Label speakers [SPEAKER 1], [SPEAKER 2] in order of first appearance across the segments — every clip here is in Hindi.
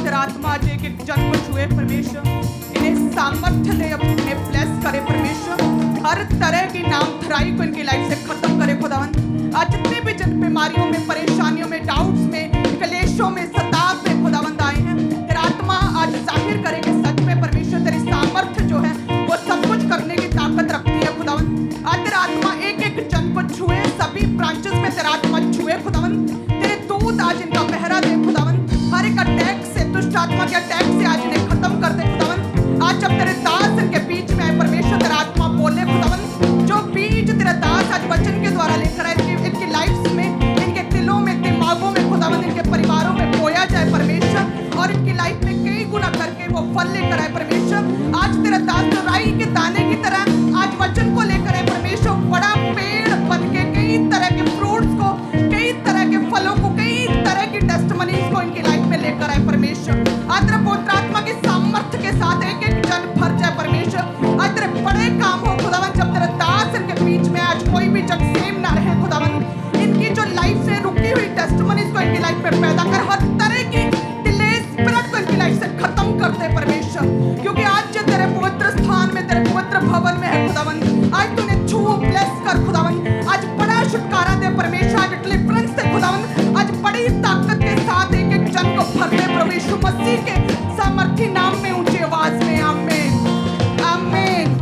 [SPEAKER 1] अंतरात्मा आज एक एक जन को छुए परमेश्वर, इन्हें सामर्थ्य दे, अपने ब्लेस करे परमेश्वर, हर तरह की नाम धराई को इनकी लाइफ से खत्म करे खुदावन। आज जितने भी जन बीमारियों में, परेशानियों में, डाउट्स में, कलेशों में, सताव में खुदावंद आए हैं, तेरा आत्मा आज जाहिर करे कि सच में परमेश्वर तेरी सामर्थ्य जो है वो सब कुछ करने की ताकत रखती है खुदावंद। आज तेरा आत्मा एक एक जन को छुए, सभी ब्रांचेस में तेरा आत्मा छुए खुदावंद, तेरे दूत आज इनका पहरा दे खुदावंद, हर एक अटैक से, दुष्ट आत्मा के अटैक से आज इन्हें खत्म कर दे खुदावंद। आज जब तेरे दास इनके बीच में आए परमेश्वर, तेरा आत्मा बोले खुदावंद, जो बीज तेरा दास आज वचन के द्वारा लेकर आए इनकी लाइफ में, इनके दिलों में, दिमागों में खुदावंद, इनके परिवारों में बोया जाए परमेश्वर, और इनकी लाइफ में कई गुना करके वो फल लेकर आए परमेश्वर। आज तेरा दास जो राई के दाने की तरह आज वचन को लेकर आए परमेश्वर, बड़ा पेड़ बन के कई तरह के फ्रूट्स को, कई तरह के फलों को, कई तरह की टेस्टमनीज को इनकी लाइफ में लेकर आए परमेश्वर। आज तेरे पवित्र आत्मा की सामर्थ्य के साथ एक एक जन भर जाए परमेश्वर। आज तेरे बड़े काम हो खुदावन, जब तेरे दास इनके बीच में आज कोई भी जग सेम ना रहे खुदावन, इनकी जो लाइफ से रुकी हुई टेस्टमनीज को इनकी लाइफ में पैदा कर, हर तरह की डिले स्पिरिट को इनकी लाइफ से खत्म कर दे परमेश्वर, क्योंकि आज जो तेरे पवित्र स्थान में, तेरे पवित्र भवन में है खुदावन, आज तूने छू ब्लेस कर खुदावन, आज बड़ा छुटकारा दे परमेश्वर, आज डिलीवरेंस दे खुदावन, आज बड़ी ताकत के साथ एक एक जन को भर दे प्रभु यीशु मसीह के सामर्थी नाम में, ऊंची आवाज में आमीन, आमीन,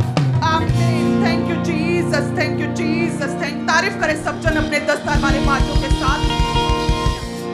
[SPEAKER 1] आमीन। Thank you Jesus, thank you Jesus, तारीफ करें सब जन अपने दस्तार वाले बातों के साथ।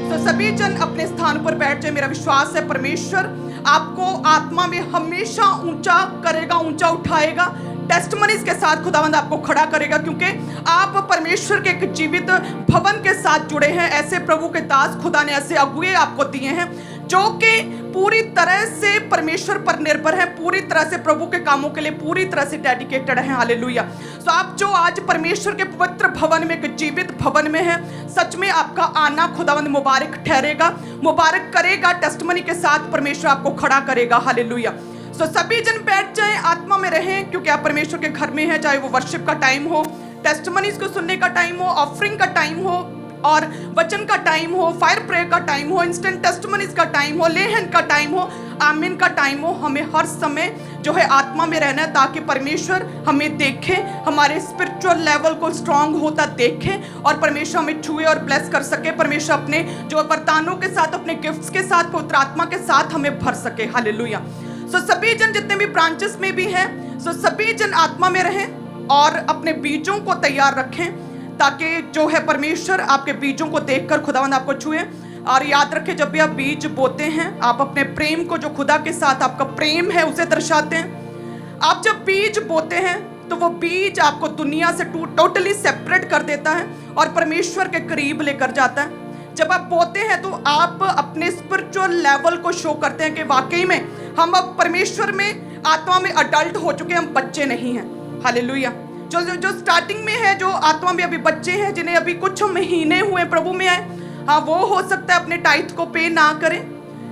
[SPEAKER 1] तो सभी जन अपने स्थान पर बैठ जाए। मेरा विश्वास है परमेश्वर आपको आत्मा में हमेशा ऊंचा करेगा, ऊंचा उठाएगा, टेस्टमनीज के साथ खुदावंद आपको खड़ा करेगा, क्योंकि आप परमेश्वर के एक जीवित भवन के साथ जुड़े हैं। ऐसे प्रभु के दास खुदा ने ऐसे अगुए आपको दिए हैं जो कि पूरी तरह से परमेश्वर पर निर्भर है, पूरी तरह से प्रभु के कामों के लिए पूरी तरह से डेडिकेटेड है। हालेलुया। तो आप जो आज परमेश्वर के पवित्र भवन में, एक जीवित भवन में है, सच में आपका आना खुदावंद मुबारक ठहरेगा, मुबारक करेगा, टेस्टमनी के साथ परमेश्वर आपको खड़ा करेगा। हालेलुया। सो सभी जन बैठ जाएं, आत्मा में रहें, क्योंकि आप परमेश्वर के घर में हैं। चाहे वो वर्शिप का टाइम हो, टेस्टमनीज को सुनने का टाइम हो, ऑफरिंग का टाइम हो, और वचन का टाइम हो, फायर प्रेयर का टाइम हो, इंस्टेंट टेस्टमनीज का टाइम हो, लेहन का टाइम हो, आमीन का टाइम हो, हमें हर समय जो है आत्मा में रहना है, ताकि परमेश्वर हमें देखे, हमारे स्पिरिचुअल लेवल को स्ट्रांग होता देखे, और परमेश्वर हमें छुए और ब्लेस कर सके। परमेश्वर अपने जो वरदानों के साथ, अपने गिफ्ट्स के साथ, पवित्र आत्मा के साथ हमें भर सके। हालेलुया। सो सभी जन जितने भी ब्रांचेस में भी हैं, सो सभी जन आत्मा में रहें और अपने बीजों को तैयार रखें, ताकि जो है परमेश्वर आपके बीजों को देखकर खुदावंद आपको छुए। और याद रखें, जब भी आप बीज बोते हैं, आप अपने प्रेम को, जो खुदा के साथ आपका प्रेम है, उसे दर्शाते हैं। आप जब बीज बोते हैं तो वो बीज आपको दुनिया से टोटली सेपरेट कर देता है और परमेश्वर के करीब लेकर जाता है। जब आप बोते हैं तो आप अपने स्पिरिचुअल लेवल को शो करते हैं कि वाकई में हम अब परमेश्वर में, आत्मा में अडल्ट हो चुके हैं, हम बच्चे नहीं हैं। हालेलुया। जो स्टार्टिंग में है, जो आत्मा में अभी बच्चे हैं, जिन्हें अभी कुछ महीने हुए प्रभु में आए, हाँ वो हो सकता है अपने टाइथ को पे ना करें,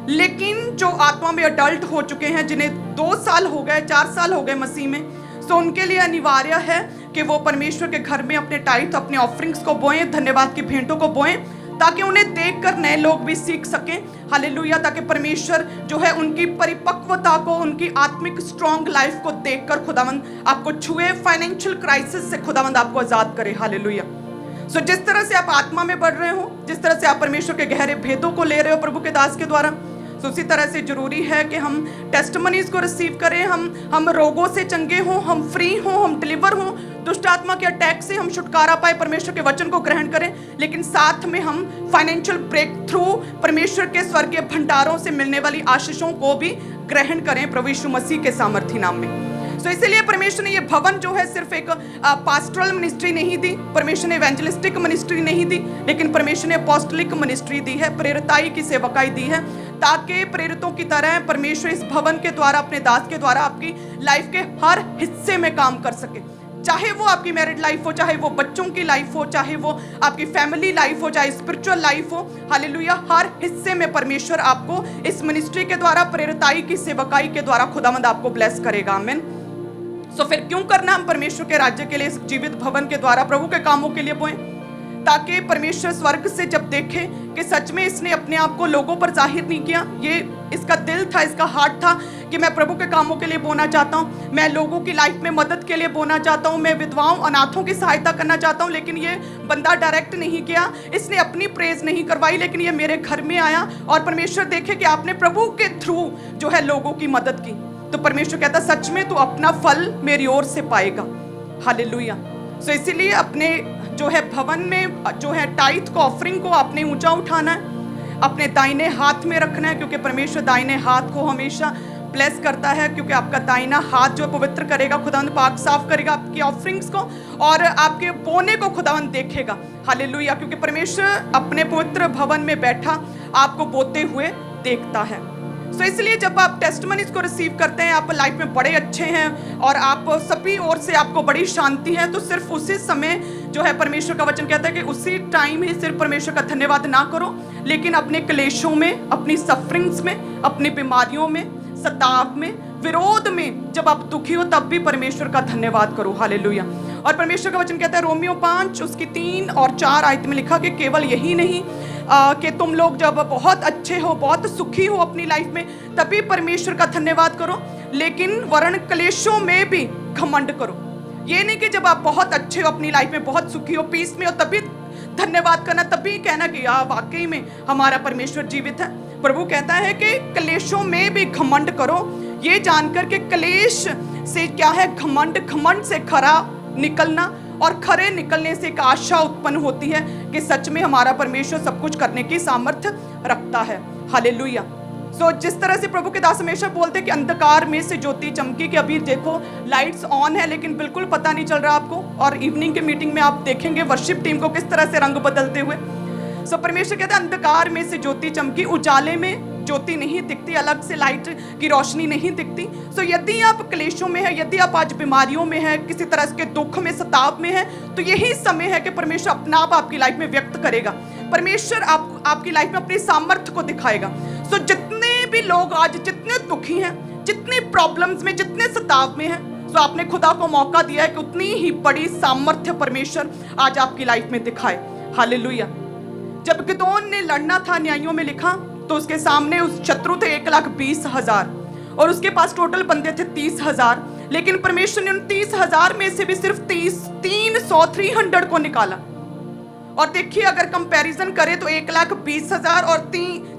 [SPEAKER 1] लेकिन जो आत्मा में अडल्ट हो चुके हैं, जिन्हें 2 साल हो गए, 4 साल हो गए मसीह में, तो उनके लिए अनिवार्य है कि वो परमेश्वर के घर में अपने टाइथ, अपने ऑफरिंग्स को बोएं, धन्यवाद की भेंटों को बोएं, ताकि उन्हें देखकर नए लोग भी सीख सकें। हालेलुया। ताकि परमेश्वर जो है उनकी परिपक्वता को, उनकी आत्मिक स्ट्रॉन्ग लाइफ को देखकर खुदावंद आपको छुए, फाइनेंशियल क्राइसिस से खुदावंद आपको आजाद करे। हालेलुया। सो जिस तरह से आप आत्मा में बढ़ रहे हो, जिस तरह से आप परमेश्वर के गहरे भेदों को ले रहे हो प्रभु के दास के द्वारा, तो उसी तरह से जरूरी है कि हम टेस्टमनीज को रिसीव करें, हम रोगों से चंगे हों, हम फ्री हों, हम डिलीवर हों, दुष्ट आत्मा के अटैक से हम छुटकारा पाए, परमेश्वर के वचन को ग्रहण करें, लेकिन साथ में हम फाइनेंशियल ब्रेक थ्रू, परमेश्वर के स्वर्गीय भंडारों से मिलने वाली आशीषों को भी ग्रहण करें प्रभु यीशु मसीह के सामर्थी नाम में। तो इसलिए परमेश्वर ने ये भवन जो है सिर्फ एक पास्टरल मिनिस्ट्री नहीं दी, परमेश्वर ने इवेंजलिस्टिक मिनिस्ट्री नहीं दी, लेकिन परमेश्वर ने अपोस्टलिक मिनिस्ट्री दी है, प्रेरिताई की सेवकाई दी है, ताकि प्रेरितों की तरह परमेश्वर इस भवन के द्वारा, अपने दास के द्वारा आपकी लाइफ के हर हिस्से में काम कर सके। चाहे वो आपकी मैरिड लाइफ हो, चाहे वो बच्चों की लाइफ हो, चाहे वो आपकी फैमिली लाइफ हो, चाहे स्पिरिचुअल लाइफ हो। हालेलुया। हर हिस्से में परमेश्वर आपको इस मिनिस्ट्री के द्वारा, प्रेरिताई की सेवकाई के द्वारा खुदावंद आपको ब्लेस करेगा। आमीन। सो फिर क्यों करना हम परमेश्वर के राज्य के लिए, इस जीवित भवन के द्वारा प्रभु के कामों के लिए बोएं? ताकि परमेश्वर स्वर्ग से जब देखे कि सच में इसने अपने आप को लोगों पर जाहिर नहीं किया, ये इसका दिल था, इसका हार्ट था कि मैं प्रभु के कामों के लिए बोना चाहता हूँ, मैं लोगों की लाइफ में मदद के लिए बोना चाहता हूँ, मैं विधवाओं अनाथों की सहायता करना चाहता हूँ, लेकिन ये बंदा डायरेक्ट नहीं किया, इसने अपनी प्रेज नहीं करवाई, लेकिन ये मेरे घर में आया और परमेश्वर देखे कि आपने प्रभु के थ्रू जो है लोगों की मदद की, तो परमेश्वर कहता सच में तू अपना फल मेरी ओर से पाएगा। हालेलुया। सो इसीलिए अपने जो है भवन में जो है टाइथ को, ऑफरिंग को आपने ऊंचा उठाना है, अपने दाहिने हाथ में रखना है, क्योंकि परमेश्वर दाहिने हाथ को हमेशा ब्लेस करता है, क्योंकि आपका दाहिना हाथ जो पवित्र करेगा, खुदावंद पाक साफ करेगा आपकी ऑफरिंग्स को और आपके बोने को खुदावंद देखेगा। हालेलुया। क्योंकि परमेश्वर अपने पवित्र भवन में बैठा आपको बोते हुए देखता है। सो इसलिए जब आप टेस्टमनीज को रिसीव करते हैं, आप लाइफ में बड़े अच्छे हैं और आप सभी ओर से आपको बड़ी शांति है, तो सिर्फ उसी समय जो है परमेश्वर का वचन कहता है कि उसी टाइम ही सिर्फ परमेश्वर का धन्यवाद ना करो, लेकिन अपने क्लेशों में, अपनी सफरिंग्स में, अपनी बीमारियों में, सताव में, विरोध में जब आप दुखी हो तब भी परमेश्वर का धन्यवाद करो। हालेलुया। और परमेश्वर का वचन कहता है रोमियो 5 उसकी 3 और 4 आयत में लिखा कि केवल यही नहीं कि तुम लोग जब बहुत अच्छे हो, बहुत सुखी हो अपनी लाइफ में, तभी परमेश्वर का धन्यवाद करो, लेकिन वरन क्लेशों में भी घमंड करो। ये नहीं कि जब आप बहुत अच्छे हो अपनी लाइफ में, बहुत सुखी हो, पीस में हो, तभी धन्यवाद करना, तभी कहना कि वाकई में हमारा परमेश्वर जीवित है। प्रभु कहता है कि क्लेशों में भी घमंड करो, ये जानकर के क्लेश से क्या है घमंड, घमंड से खरा निकलना और खरे निकलने से एक आशा उत्पन्न होती है कि सच में हमारा परमेश्वर सब कुछ करने की सामर्थ्य रखता है। हालेलुया। सो जिस तरह से प्रभु के दास हमेशा बोलते हैं कि अंधकार में से ज्योति चमकी, कि अभी देखो लाइट्स ऑन है लेकिन बिल्कुल पता नहीं चल रहा आपको, और इवनिंग के मीटिंग में आप देखेंगे वर्शिप टीम को किस तरह से रंग बदलते हुए। सो परमेश्वर कहता है अंधकार में से ज्योति चमकी, उजाले में ज्योति नहीं दिखती, अलग से लाइट की रोशनी नहीं दिखती। सो यदि आप क्लेशों में है, यदि आप आज बीमारियों में है, किसी तरह के दुख में, सताव में है, तो यही समय है कि परमेश्वर अपना आप आपकी लाइफ में व्यक्त करेगा। परमेश्वर आपकी लाइफ में अपनी सामर्थ्य को दिखाएगा। सो जितने भी लोग आज जितने दुखी हैं, जितनी प्रॉब्लम्स में, जितने सताव में हैं, सो आपने खुदा को मौका दिया है कि उतनी ही बड़ी सामर्थ्य परमेश्वर आज आपकी लाइफ में दिखाए। हालेलुया। जब गिदोन ने लड़ना था, न्यायों में लिखा, तो उसके सामने उस शत्रु थे 1,20,000 और उसके पास टोटल बंदे थे 30,000, लेकिन परमेश्वर ने उन 30,000 में से भी सिर्फ 300 को निकाला। और देखिए अगर कंपैरिजन करें तो 1,20,000 और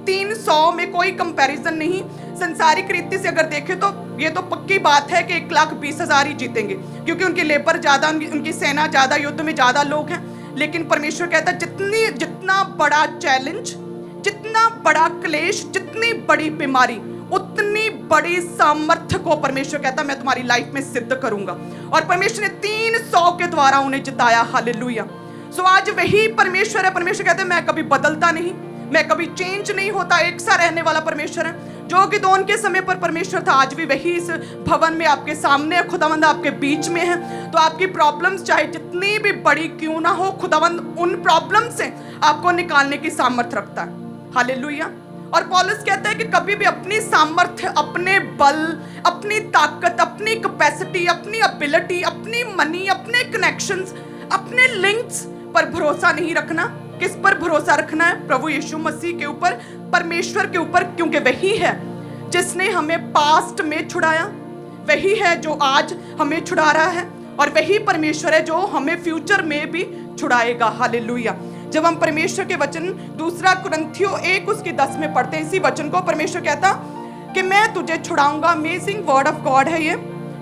[SPEAKER 1] 300 में कोई कंपैरिजन नहीं। संसारिक रीति से अगर देखें तो ये तो पक्की बात है कि 1,20,000 ही जीतेंगे, क्योंकि उनकी लेबर ज्यादा, उनकी सेना ज्यादा, युद्ध में ज्यादा लोग हैं। लेकिन परमेश्वर कहता है जितना बड़ा चैलेंज, जितना बड़ा क्लेश, जितनी बड़ी बीमारी, उतनी बड़ी सामर्थ्य को परमेश्वर कहता है मैं तुम्हारी लाइफ में सिद्ध करूंगा। और परमेश्वर ने 300 के द्वारा उन्हें जिताया। हालेलुया। सो आज वही परमेश्वर है। परमेश्वर कहते हैं मैं कभी बदलता नहीं, मैं कभी चेंज नहीं होता, एक सा रहने वाला परमेश्वर है। जो गिदोन के समय पर परमेश्वर था, आज भी वही इस भवन में आपके सामने, खुदावंद आपके बीच में है। तो आपकी प्रॉब्लम्स चाहे जितनी भी बड़ी क्यों ना हो, खुदावंद उन प्रॉब्लम से आपको निकालने की सामर्थ्य रखता है। हालेलुया। और पौलुस कहता है कि कभी भी अपनी सामर्थ्य, अपने बल, अपनी ताकत, अपनी कैपेसिटी, अपनी एबिलिटी, अपनी मनी, अपने कनेक्शंस, अपने लिंक्स पर भरोसा नहीं रखना। किस पर भरोसा रखना है? प्रभु यीशु मसीह के ऊपर, परमेश्वर के ऊपर, क्योंकि वही है जिसने हमें पास्ट में छुड़ाया, वही है जो आज हमें छुड़ा रहा है, और वही परमेश्वर है जो हमें फ्यूचर में भी छुड़ाएगा। हालेलुया। जब हम परमेश्वर के वचन 2 कुरिन्थियों 1 उसकी 10 में पढ़ते हैं इसी वचन को, परमेश्वर कहता कि मैं तुझे छुड़ाऊंगा। अमेजिंग वर्ड ऑफ गॉड है ये,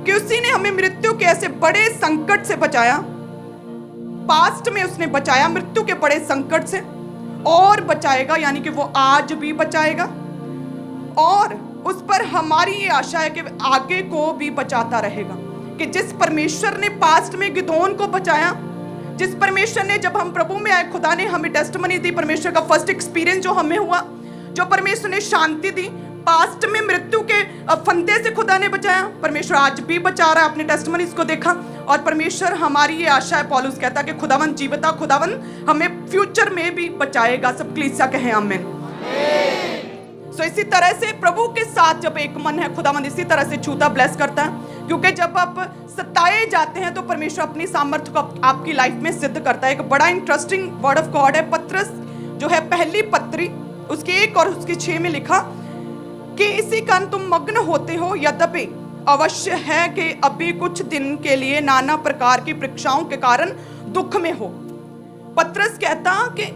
[SPEAKER 1] कि उसी ने हमें मृत्यु के ऐसे बड़े संकट से बचाया। पास्ट में उसने बचाया मृत्यु के बड़े संकट से, और बचाएगा, यानी कि वो आज भी बचाएगा, और उस पर हमारी ये आशा है कि आगे को भी बचाता रहेगा। कि जिस परमेश्वर ने पास्ट में गिदोन को बचाया, जिस परमेश्वर ने, जब हम प्रभु में आए, खुदा ने हमें टेस्टिमनी दी, परमेश्वर का फर्स्ट एक्सपीरियंस जो हमें हुआ, जो परमेश्वर ने शांति दी, पास्ट में मृत्यु के फंदे से खुदा ने बचाया, परमेश्वर आज भी बचा रहा है। अपने टेस्टिमनीज को देखा, और परमेश्वर हमारी ये आशा है। पौलुस कहता कि खुदावन जीवता, खुदावन हमें फ्यूचर में भी बचाएगा। सब कलीसिया कहें आमीन। सो इसी तरह से प्रभु के साथ जब एक मन है, खुदावंद इसी तरह से छूता ब्लेस करता है, क्योंकि जब आप सताए जाते हैं तो परमेश्वर अपनी सामर्थ्य को आपकी लाइफ में सिद्ध करता है। एक बड़ा इंटरेस्टिंग वर्ड ऑफ गॉड है, पत्रस जो है पहली पत्री उसके 1 और उसके 6 में लिखा कि इसी कारण तुम मग्न होते हो, यद्यपि अवश्य है कि अभी कुछ दिन के लिए नाना प्रकार की परीक्षाओं के कारण दुख में हो। पत्रस कहता कि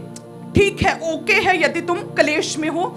[SPEAKER 1] ठीक है, ओके है यदि तुम क्लेश में हो,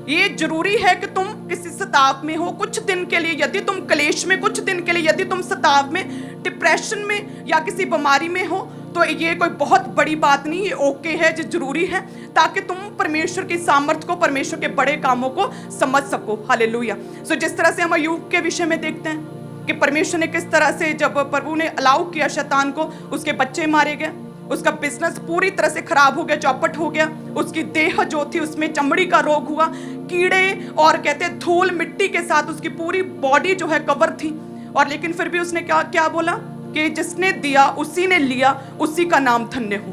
[SPEAKER 1] ये जरूरी है कि तुम किसी सताव में हो कुछ दिन के लिए, यदि तुम क्लेश में कुछ दिन के लिए, यदि तुम सताव में, डिप्रेशन में या किसी बीमारी में हो, तो ये कोई बहुत बड़ी बात नहीं, ये ओके है, जो जरूरी है, ताकि तुम परमेश्वर की सामर्थ्य को, परमेश्वर के बड़े कामों को समझ सको। हालेलुया। सो जिस तरह से हम अय्यूब के विषय में देखते हैं कि परमेश्वर ने किस तरह से, जब प्रभु ने अलाउ किया शैतान को, उसके बच्चे मारे गए, उसका बिजनेस पूरी तरह से खराब हो गया, चौपट हो गया, उसकी देह जो थी उसमें चमड़ी का रोग हुआ, कीड़े और कहते धूल मिट्टी के साथ उसकी पूरी बॉडी जो है कवर थी, और लेकिन फिर भी उसने क्या बोला कि जिसने दिया उसी ने लिया, उसी का नाम धन्य हो।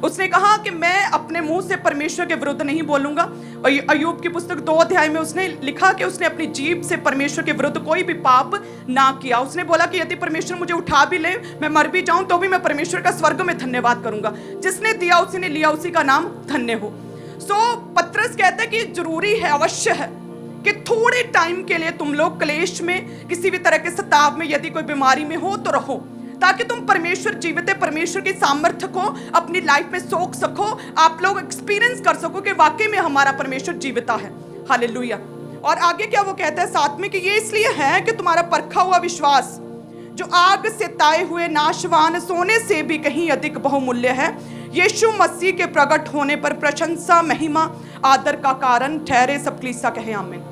[SPEAKER 1] उसने कहा कि मैं अपने मुंह से परमेश्वर के विरुद्ध नहीं बोलूंगा। अय्यूब की पुस्तक 2 अध्याय में उसने लिखा कि उसने अपनी जीभ से परमेश्वर के विरुद्ध कोई भी पाप ना किया। उसने बोला कि यदि परमेश्वर मुझे उठा भी ले, मैं मर भी जाऊं, तो भी मैं परमेश्वर का स्वर्ग में धन्यवाद करूंगा। जिसने दिया उसी ने लिया, उसी का नाम धन्य हो। सो पत्रस कहते हैं कि जरूरी है, अवश्य है कि थोड़े टाइम के लिए तुम लोग क्लेश में, किसी भी तरह के सताव में, यदि कोई बीमारी में हो तो रहो, ताकि तुम परमेश्वर जीवित है, परमेश्वर की सामर्थ्य को अपनी लाइफ में सोख सको, आप लोग एक्सपीरियंस कर सको कि वाकई में हमारा परमेश्वर जीविता है। हालेलुया। और आगे क्या वो कहता है साथ में कि ये इसलिए है कि तुम्हारा परखा हुआ विश्वास जो आग से ताए हुए नाशवान सोने से भी कहीं अधिक बहुमूल्य है, यीशु मसीह के प्रकट होने पर प्रशंसा, महिमा, आदर का कारण ठहरे। सब कलीसिया कहे आमीन।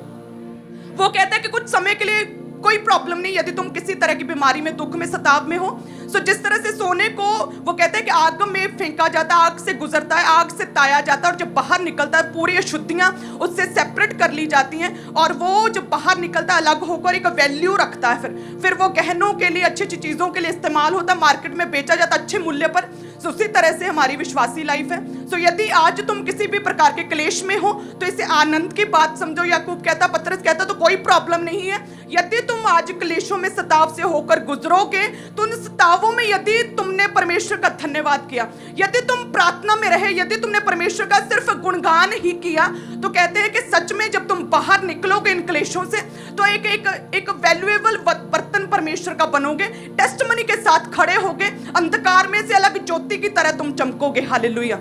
[SPEAKER 1] वो कहता है कि कुछ समय के लिए कोई प्रॉब्लम नहीं, यदि तुम किसी तरह की बीमारी में, दुख में, सताव में हो। सो जिस तरह से सोने को वो कहते हैं कि आग में फेंका जाता है, आग से गुजरता है, आग से ताया जाता है, और जब बाहर निकलता है पूरी अशुद्धियां उससे सेपरेट कर ली जाती हैं, और वो जब बाहर निकलता है अलग होकर एक वैल्यू रखता है, फिर वो गहनों के लिए, अच्छी अच्छी चीज़ों के लिए इस्तेमाल होता है, मार्केट में बेचा जाता है अच्छे मूल्य पर। सो उसी तरह से हमारी विश्वासी लाइफ है। सो यदि आज तुम किसी भी प्रकार के क्लेश में हो तो इसे आनंद की बात समझो। याकूब कहता, पतरस कहता, तो कोई प्रॉब्लम नहीं है। यदि तुम आज क्लेशों में, सताव से होकर गुजरोगे, तो उन सतावों में यदि तुमने परमेश्वर का धन्यवाद किया, यदि तुम प्रार्थना में रहे, यदि तुमने परमेश्वर का सिर्फ गुणगान ही किया, तो कहते हैं कि सच में जब तुम बाहर निकलोगे इन क्लेशों से, तो एक वैल्यूएबल बर्तन परमेश्वर का बनोगे, टेस्टमनी के साथ खड़े होगे, अंधकार में से अलग ज्योति की तरह तुम चमकोगे। हालेलुया।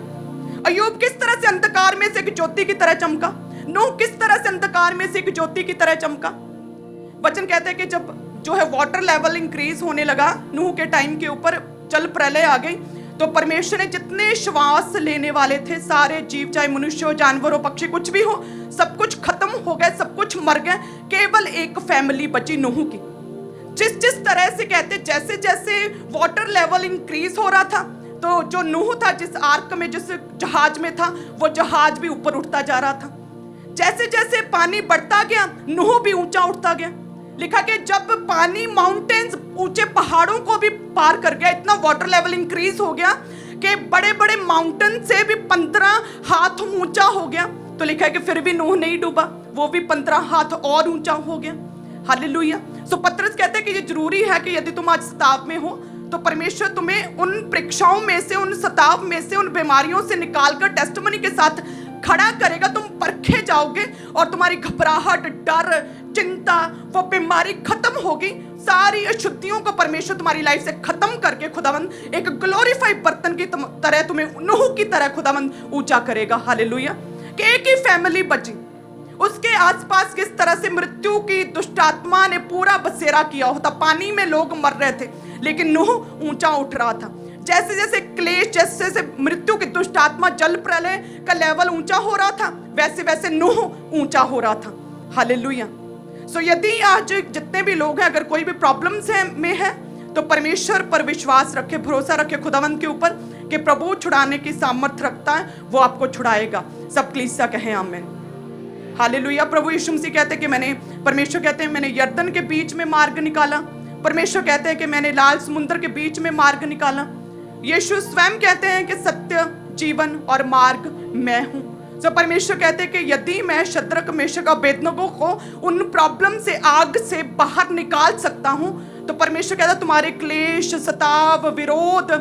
[SPEAKER 1] अय्यूब किस तरह से अंधकार में से एक ज्योति की तरह चमका, नूह किस तरह से अंधकार में से एक ज्योति की तरह चमका। वचन कहते हैं कि जब जो है वाटर लेवल इंक्रीज होने लगा, नूह के टाइम के ऊपर जल प्रलय आ गई, तो परमेश्वर ने जितने श्वास लेने वाले थे, सारे जीव, चाहे मनुष्य हो, जानवर हो, पक्षी, कुछ भी हो, सब कुछ खत्म हो गए, सब कुछ मर गए, केवल एक फैमिली बची नूह की। जिस तरह से कहते, जैसे जैसे वाटर लेवल इंक्रीज हो रहा था, तो जो नूह था, जिस आर्क में, जिस जहाज में था, वो जहाज भी ऊपर उठता जा रहा था। जैसे जैसे पानी बढ़ता गया, नूह भी ऊंचा उठता गया। लिखा कि जब पानी माउंटेन्स, ऊंचे पहाड़ों को भी पार कर गया, इतना वाटर लेवल इंक्रीज हो गया कि बड़े बड़े माउंटेन से भी 15 हाथ ऊंचा हो गया। तो लिखा है कि फिर भी नूह नहीं डूबा, वो भी 15 हाथ और ऊंचा हो गया। हालेलुया। सो पतरस कहते हैं कि ये जरूरी है कि यदि तुम आज सताव में हो, तो परमेश्वर तुम्हें उन परीक्षाओं में से, उन सताव में से, उन बीमारियों से निकालकर टेस्टिमनी के साथ खड़ा करेगा। तुम परखे जाओगे और तुम्हारी घबराहट, डर, चिंता, वो बीमारी खत्म होगी। सारी अशुद्धियों को परमेश्वर तुम्हारी लाइफ से खत्म करके खुदावंद एक ग्लोरीफाइड बर्तन की तरह, तुम्हें नूह की तरह खुदावंद ऊंचा करेगा। हालेलुया। कि एक ही फैमिली बची, उसके आसपास किस तरह से मृत्यु की दुष्ट आत्मा ने पूरा बसेरा किया होता, पानी में लोग मर रहे थे, लेकिन नूह ऊंचा उठ रहा था। जैसे जैसे क्लेश, जैसे जैसे मृत्यु की दुष्ट आत्मा, जल प्रलय का लेवल ऊंचा हो रहा था, वैसे वैसे नूह ऊंचा हो रहा था। हालेलुया। सो यदि आज जितने भी लोग हैं, अगर कोई भी प्रॉब्लम्स में है, तो परमेश्वर पर विश्वास रखे, भरोसा रखे खुदावंद के ऊपर कि प्रभु छुड़ाने की सामर्थ्य रखता है, वो आपको छुड़ाएगा। सब कलीसिया कहें आमीन। हालेलुया। प्रभु यीशु मसीह कहते हैं कि परमेश्वर कहते हैं मैंने यरदन के बीच में मार्ग निकाला। परमेश्वर कहते हैं कि मैंने लाल समुद्र के बीच में मार्ग निकाला। यीशु स्वयं कहते हैं कि सत्य, जीवन और मार्ग मैं हूं। तो परमेश्वर कहते हैं कि यदि मैं शद्रक मेशक अबेदनगो को उन प्रॉब्लम से, आग से बाहर निकाल सकता हूं, तो परमेश्वर कहता है तुम्हारे क्लेश, सताव, विरोध,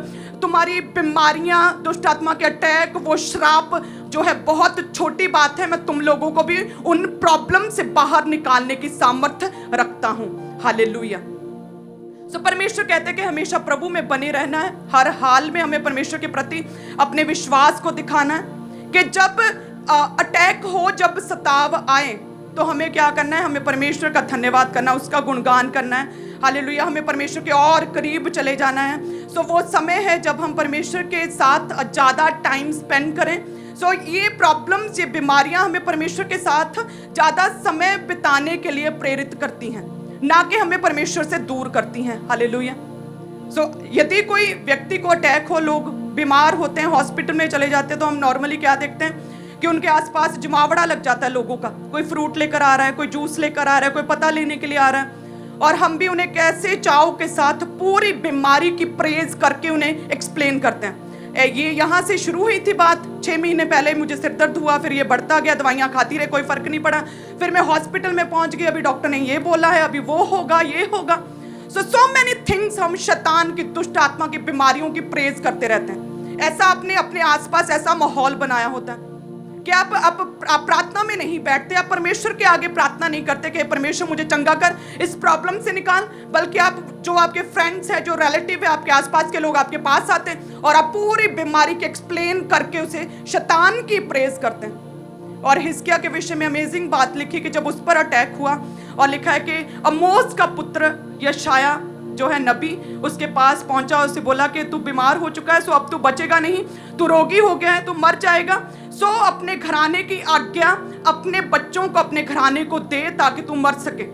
[SPEAKER 1] तुम्हारी बीमारियां, दुष्ट आत्मा के अटैक, वो श्राप जो है बहुत छोटी बात है। मैं तुम लोगों को भी उन प्रॉब्लम से बाहर निकालने की सामर्थ्य रखता हूं। हालेलुया। तो परमेश्वर कहते हैं कि हमेशा प्रभु में बने रहना है। हर हाल में हमें परमेश्वर के प्रति अपने विश्वास को दिखाना है कि जब अटैक हो, जब सताव आए, तो हमें क्या करना है? हमें परमेश्वर का धन्यवाद करना, उसका गुणगान करना है। हालेलुया। हमें परमेश्वर के और करीब चले जाना है। सो वो समय है जब हम परमेश्वर के साथ ज़्यादा टाइम स्पेंड करें। सो ये प्रॉब्लम्स, ये बीमारियां हमें परमेश्वर के साथ ज़्यादा समय बिताने के लिए प्रेरित करती हैं, ना कि हमें परमेश्वर से दूर करती हैं। हालेलुया। सो यदि कोई व्यक्ति को अटैक हो, लोग बीमार होते हैं, हॉस्पिटल में चले जाते हैं, तो हम नॉर्मली क्या देखते हैं कि उनके आसपास जमावड़ा लग जाता है लोगों का। कोई फ्रूट लेकर आ रहा है, कोई जूस लेकर आ रहा है, कोई पता लेने के लिए आ रहा है, और हम भी उन्हें कैसे चाव के साथ पूरी बीमारी की प्रेज करके उन्हें एक्सप्लेन करते हैं। ये यहाँ से शुरू हुई थी बात। 6 महीने पहले मुझे सिर दर्द हुआ, फिर ये बढ़ता गया, दवाइयाँ खाती रहे, कोई फर्क नहीं पड़ा। फिर मैं हॉस्पिटल में पहुँच गई, अभी डॉक्टर ने ये बोला है, अभी वो होगा, ये होगा। सो मेनी थिंग्स हम शैतान की, दुष्ट आत्मा की बीमारियों की प्रेज करते रहते हैं। ऐसा आपने अपने आसपास ऐसा माहौल बनाया होता है कि आप प्रार्थना में नहीं बैठते, आप परमेश्वर के आगे प्रार्थना नहीं करते कि परमेश्वर मुझे चंगा कर, इस प्रॉब्लम से निकाल, बल्कि आप जो आपके फ्रेंड्स हैं, जो रिलेटिव है, आपके आसपास के लोग आपके पास आते हैं और आप पूरी बीमारी के एक्सप्लेन करके उसे शैतान की प्रेज करते हैं। और हिजकिय्याह के विषय में अमेजिंग बात लिखी कि जब उस पर अटैक हुआ, और लिखा है कि आमोस का पुत्र यशायाह जो है नबी, उसके पास पहुंचा, उसे बोला कि तू बीमार हो चुका है, सो अब तू बचेगा नहीं, तू रोगी हो गया है, तू मर जाएगा। सो अपने घराने की आज्ञा अपने बच्चों को, अपने घराने को दे ताकि तू मर सके।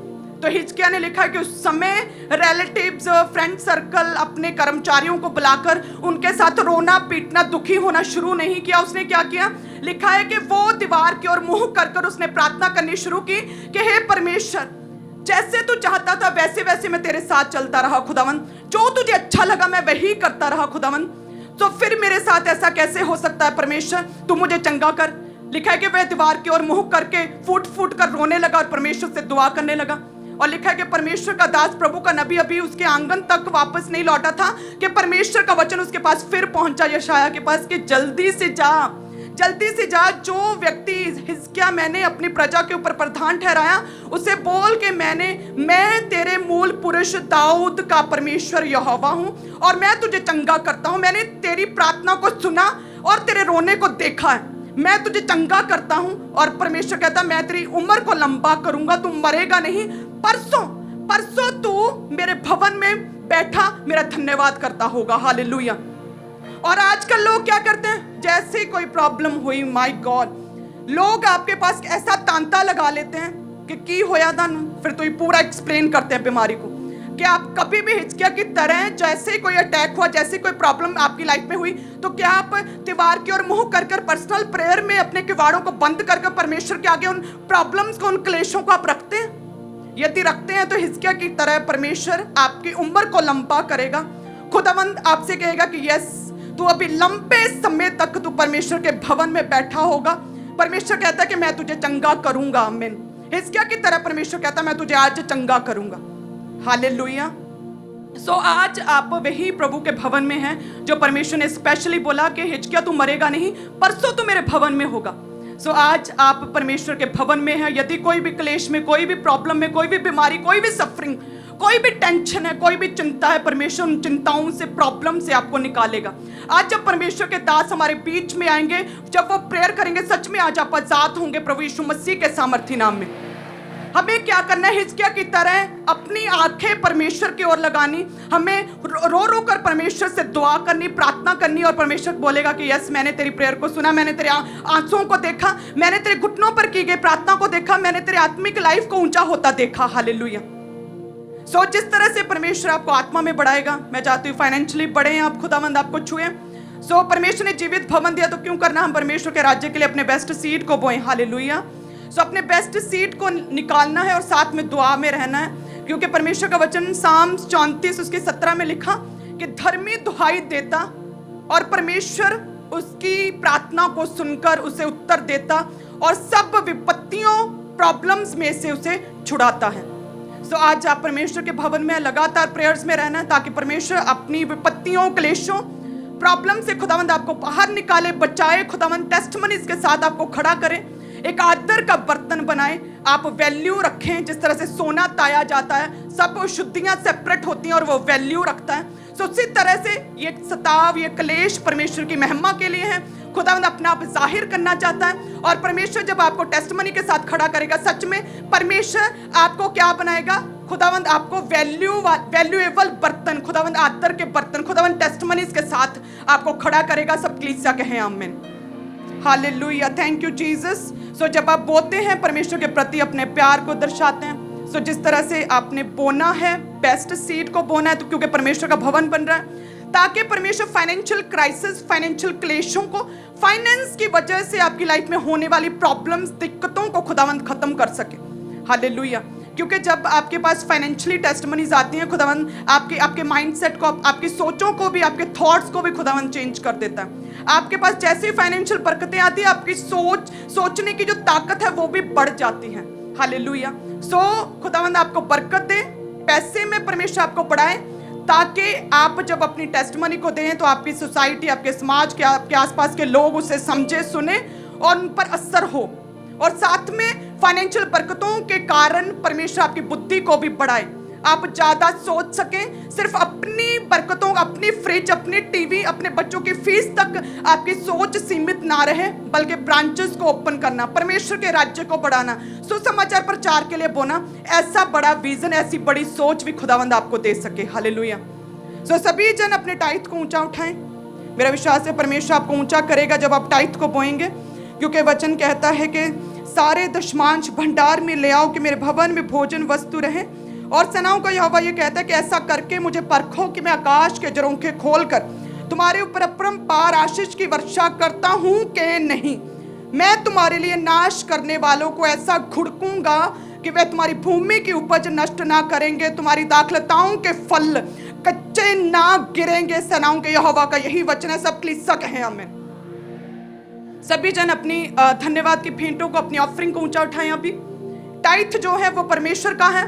[SPEAKER 1] तो हिजकिय्याह ने लिखा है कि उस समय रिलेटिव्स, फ्रेंड सर्कल, अपने कर्मचारियों को बुलाकर उनके साथ रोना पीटना, दुखी होना शुरू नहीं किया। उसने क्या किया? लिखा है कि वो दीवार की ओर मुंह कर उसने प्रार्थना करनी शुरू की कि हे परमेश्वर, जैसे तू चाहता था वैसे वैसे मैं तेरे साथ चलता रहा खुदावन, जो तुझे अच्छा लगा मैं वही करता रहा खुदावन, तो फिर मेरे साथ ऐसा कैसे हो सकता है परमेश्वर, तू मुझे चंगा कर। लिखा है कि वह दीवार की ओर मुंह करके फूट फूट कर रोने लगा और परमेश्वर से दुआ करने लगा। और लिखा है कि परमेश्वर का दास, प्रभु का नबी अभी उसके आंगन तक वापस नहीं लौटा था कि परमेश्वर का वचन उसके पास फिर पहुंचा, यशायाह के पास, कि जल्दी से जा, जो व्यक्ति हिजकिय्याह मैंने अपनी प्रजा के ऊपर प्रधान ठहराया, उसे बोल के मैं तेरे मूल पुरुष दाऊद का परमेश्वर यहोवा हूं और मैं तुझे चंगा करता हूं। मैंने तेरी प्रार्थना को सुना और तेरे रोने को देखा है, मैं तुझे चंगा करता हूं। और परमेश्वर कहता मैं तेरी उम्र को लंबा करूंगा, तू मरेगा नहीं। परसों तू मेरे भवन में बैठा मेरा धन्यवाद करता होगा। हालेलुया। और आजकल लोग क्या करते हैं? जैसे कोई प्रॉब्लम हुई, माय गॉड, लोग आपके पास ऐसा तांता लगा लेते हैं कि की होया था, फिर तो ये पूरा एक्सप्लेन करते हैं बीमारी को, कि आप कभी भी हिजकिय्याह की तरह, जैसे कोई अटैक हुआ, जैसे कोई प्रॉब्लम आपकी लाइफ में हुई, तो क्या आप दीवार की ओर मुंह कर पर्सनल प्रेयर में अपने किवाड़ों को बंद कर परमेश्वर के आगे उन प्रॉब्लम्स को, उन क्लेशों को आप रखते हैं? यदि रखते हैं तो हिजकिय्याह की तरह परमेश्वर आपकी उम्र को लंबा करेगा। खुदावंद आपसे कहेगा कि यस, तू अभी लंबे समय तक तू परमेश्वर के भवन में बैठा होगा। परमेश्वर कहता है कि मैं तुझे चंगा करूंगा। आमीन। हिजकिय्याह की तरह परमेश्वर कहता है मैं तुझे आज चंगा करूंगा। हालेलुया। सो आज आप वही प्रभु के भवन में हैं जो परमेश्वर ने स्पेशली बोला कि हिजकिय्याह तू मरेगा नहीं, परसों तू मेरे भवन में होगा। सो आज आप परमेश्वर के भवन में हैं। यदि कोई भी क्लेश में, कोई भी प्रॉब्लम में, कोई भी बीमारी, कोई भी सफरिंग, कोई भी टेंशन है, कोई भी चिंता है, परमेश्वर उन चिंताओं से, प्रॉब्लम से आपको निकालेगा। आज जब परमेश्वर के दास हमारे बीच में आएंगे, जब वो प्रेयर करेंगे, सच में आज आप आजाद होंगे प्रभु यीशु मसीह के सामर्थी नाम में। हमें क्या करना है? हिजकिय्याह की तरह अपनी आंखें परमेश्वर की ओर लगानी, हमें रो रो कर परमेश्वर से दुआ करनी, प्रार्थना करनी, और परमेश्वर बोलेगा कि यस, मैंने तेरी प्रेयर को सुना, मैंने तेरे आंसुओं को देखा, मैंने तेरे घुटनों पर की गई प्रार्थना को देखा, मैंने तेरे आत्मिक लाइफ को ऊंचा होता देखा। हालेलुया। सो जिस तरह से परमेश्वर आपको आत्मा में बढ़ाएगा, मैं चाहती हूँ फाइनेंशियली बढ़े आप, खुदावंद आपको छुए। सो परमेश्वर ने जीवित भवन दिया, तो क्यों करना हम परमेश्वर के राज्य के लिए अपने बेस्ट सीड को बोएं। हालेलुया। सो अपने बेस्ट सीड को निकालना है और साथ में दुआ में रहना है, क्योंकि परमेश्वर का वचन साम 34 उसके 17 में लिखा कि धर्मी दुहाई देता और परमेश्वर उसकी प्रार्थना को सुनकर उसे उत्तर देता और सब विपत्तियों प्रॉब्लम्स में से उसे छुड़ाता है। सो आज आप परमेश्वर के भवन में लगातार प्रेयर्स में रहना ताकि परमेश्वर अपनी विपत्तियों, क्लेशों, प्रॉब्लम से खुदावंद आपको बाहर निकाले, बचाए, खुदावंद टेस्टिमनीज के साथ आपको खड़ा करे, एक आदर का बर्तन बनाए, आप वैल्यू रखें। जिस तरह से सोना ताया जाता है, सब शुद्धियां सेपरेट होती हैं और वो वैल्यू रखता है। सो उसी तरह से ये सताव, ये क्लेश परमेश्वर की महिमा के लिए है। खुदावंद अपना आप जाहिर करना चाहता है और परमेश्वर जब आपको टेस्टिमनी के साथ खड़ा करेगा, सच में परमेश्वर आपको क्या बनाएगा? खुदावंद आपको वैल्यूएबल बर्तन, खुदावंद आदर के बर्तन, खुदावंद टेस्टिमनीज के साथ आपको खड़ा करेगा। सब कलीसिया कहें आमीन, हालेलुया, थैंक यू जीसस। सो जब आप बोते हैं परमेश्वर के प्रति अपने प्यार को दर्शाते हैं। सो जिस तरह से आपने बोना है, बेस्ट सीड को बोना है, तो क्योंकि परमेश्वर का भवन बन रहा है, ताकि परमेश्वर फाइनेंशियल क्राइसिस, फाइनेंशियल क्लेशों को, फाइनेंस की वजह से आपकी लाइफ में होने वाली प्रॉब्लम्स, दिक्कतों को खुदावंद खत्म कर सके। हालेलुया। क्योंकि जब आपके पास फाइनेंशियली टेस्टिमनीज आती हैं, खुदावंद आपके माइंडसेट को, आपकी सोचों को भी, आपके थॉट्स को भी खुदावंद चेंज कर देता है। आपके पास जैसे ही फाइनेंशियल बरकतें आती है, आपकी सोचने की जो ताकत है वो भी बढ़ जाती है। हालेलुया। सो खुदावंद आपको बरकत दे, पैसे में परमेश्वर आपको बढ़ाए, ताकि आप जब अपनी टेस्टिमनी को दें तो आपकी सोसाइटी, आपके समाज के, आपके आसपास के लोग उसे समझे, सुने और उन पर असर हो। और साथ में फाइनेंशियल बरकतों के कारण परमेश्वर आपकी बुद्धि को भी बढ़ाए, आप ज्यादा सोच सकें। सिर्फ अपनी बरकतों, अपनी फ्रिज, अपनी टीवी, अपने बच्चों की फीस तक आपकी सोच सीमित ना रहे, बल्कि ब्रांचेस को ओपन करना, परमेश्वर के राज्य को बढ़ाना, सुसमाचार प्रचार के लिए बोना, ऐसा बड़ा विजन, ऐसी बड़ी सोच भी खुदावंद आपको दे सके। हालेलुया। सो सभी जन अपने टाइट को ऊंचा उठाएं। मेरा विश्वास है परमेश्वर आपको ऊंचा करेगा जब आप टाइट को बोएंगे, क्योंकि वचन कहता है कि सारे दशमांश भंडार में ले आओ कि मेरे भवन में भोजन वस्तु रहे। और सेनाओं का यहोवा ये कहता है कि ऐसा करके मुझे परखो कि मैं आकाश के झरोखे खोलकर तुम्हारे ऊपर अपरंपार आशीष की वर्षा करता हूं कि नहीं। मैं तुम्हारे लिए नाश करने वालों को ऐसा घुड़कूंगा कि वे तुम्हारी भूमि की उपज नष्ट ना करेंगे, तुम्हारी दाखलताओं के फल कच्चे ना गिरेंगे। सेनाओं के यहोवा का यही वचन है। सब कलीसिया कहें आमीन। सभी जन अपनी धन्यवाद की भेंटों को, अपनी ऑफरिंग को ऊंचा उठाएं। अभी टाइथ जो है वो परमेश्वर का है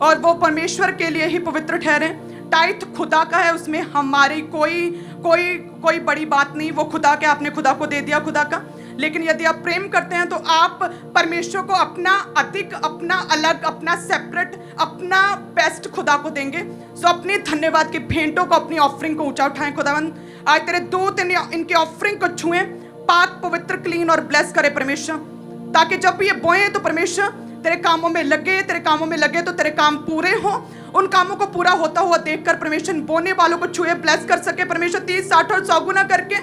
[SPEAKER 1] और वो परमेश्वर के लिए ही पवित्र ठहरे। टाइथ खुदा का है, उसमें हमारी कोई बड़ी बात नहीं, वो खुदा के, आपने खुदा को दे दिया खुदा का। लेकिन यदि आप प्रेम करते हैं तो आप परमेश्वर को अपना अधिक, अपना अलग, अपना सेपरेट, अपना बेस्ट खुदा को देंगे। सो अपनी धन्यवाद की भेंटों को, अपनी ऑफरिंग को ऊंचा उठाएं। खुदावंद आज तेरे दूत इनके ऑफरिंग को छुएं, पाक, पवित्र, क्लीन और ब्लेस करे परमेश्वर, ताकि जब भी ये बोए तो परमेश्वर तेरे कामों में लगे, तेरे कामों में लगे तो तेरे काम पूरे हो। उन कामों को पूरा होता हुआ देखकर परमेश्वर बोने वालों को छुए, ब्लेस कर सके परमेश्वर, 30, 60 और 100 गुना करके।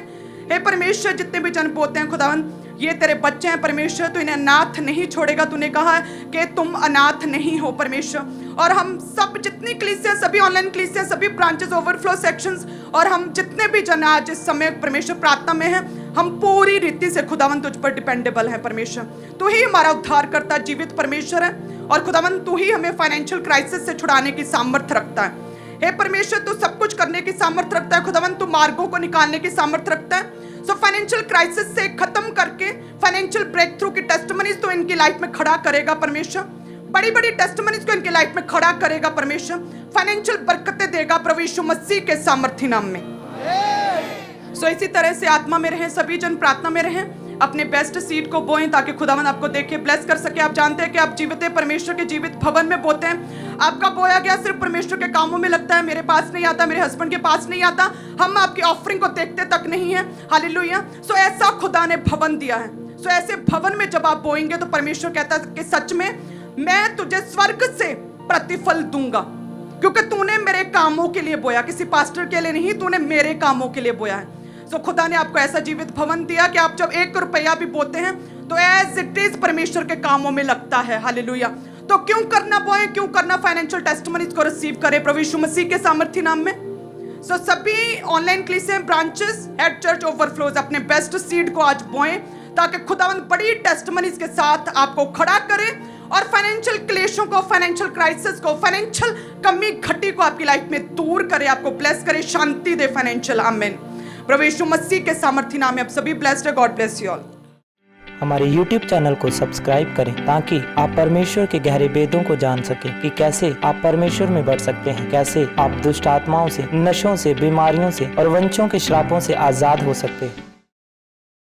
[SPEAKER 1] हे परमेश्वर, जितने भी जन बोते हैं खुदावंद, ये तेरे बच्चे हैं परमेश्वर, तू इन्हें अनाथ नहीं छोड़ेगा। तूने कहा कि तुम अनाथ नहीं हो परमेश्वर। और हम सब जितनी कलीसिया, सभी ऑनलाइन कलीसिया, सभी ब्रांचेस, ओवरफ्लो सेक्शंस, और हम जितने भी जन आज इस समय परमेश्वर प्रार्थना में हैं, हम पूरी रीति से खुदावंद तुझ पर डिपेंडेबल है परमेश्वर। तू ही हमारा उद्धार करता जीवित परमेश्वर है और खुदावंद तू ही हमें फाइनेंशियल क्राइसिस से छुड़ाने की सामर्थ्य रखता है। हे परमेश्वर, तू सब कुछ करने की सामर्थ्य रखता है। खुदावंद तू मार्गों को निकालने की सामर्थ्य रखता है। सो फाइनेंशियल क्राइसिस से खत्म करके फाइनेंशियल ब्रेक थ्रू की टेस्टिमनीज तो इनकी लाइफ में खड़ा करेगा परमेश्वर। बड़ी बड़ी टेस्टिमनीज को इनकी लाइफ में खड़ा करेगा परमेश्वर। फाइनेंशियल बरकतें देगा प्रभु यीशु मसीह के सामर्थ्य नाम में। सो इसी तरह से आत्मा में रहें, सभी जन प्रार्थना में रहें, अपने बेस्ट सीड को बोएं ताकि खुदावंद आपको देखे, ब्लेस कर सके। आप जानते हैं कि आप जीवित परमेश्वर के जीवित भवन में बोते हैं। आपका बोया गया सिर्फ परमेश्वर के कामों में लगता है, मेरे पास नहीं आता, मेरे हस्बैंड के पास नहीं आता, हम आपकी ऑफरिंग को देखते तक नहीं है। हालेलुया। सो ऐसा खुदा ने भवन दिया है। सो ऐसे भवन में जब आप बोएंगे तो परमेश्वर कहता है कि सच में मैं तुझे स्वर्ग से प्रतिफल दूंगा, क्योंकि तूने मेरे कामों के लिए बोया, किसी पास्टर के लिए नहीं, तूने मेरे कामों के लिए बोया है। सो खुदा ने आपको ऐसा जीवित भवन दिया कि आप जब 1 रुपया भी बोते हैं तो एज इट इज परमेश्वर के कामों में लगता है। हालेलुया। तो क्यों करना बोए, क्यों करना फाइनेंशियल टेस्टिमनीज को रिसीव करे प्रभु यीशु मसीह के सामर्थ्य नाम में। सो सभी ऑनलाइन कलीसिया ब्रांचेस, हेड चर्च, ओवरफ्लोज अपने बेस्ट सीड को आज बोएं ताकि खुदावंद बड़ी टेस्टिमनीज के साथ आपको खड़ा करे और फाइनेंशियल क्लेशों को, फाइनेंशियल क्राइसिस को, फाइनेंशियल कमी घटी को आपकी लाइफ में दूर करे, आपको ब्लेस करे, शांति दे फाइनेंशियल। आमीन। प्रभु यीशु मसीह के सामर्थ्य नाम में आप सभी ब्लेस्ड है। God bless you all.
[SPEAKER 2] हमारे YouTube चैनल को सब्सक्राइब करें ताकि आप परमेश्वर के गहरे वेदों को जान सकें कि कैसे आप परमेश्वर में बढ़ सकते हैं, कैसे आप दुष्ट आत्माओं से, नशों से, बीमारियों से और वंशों के श्रापों से आजाद हो सकते हैं।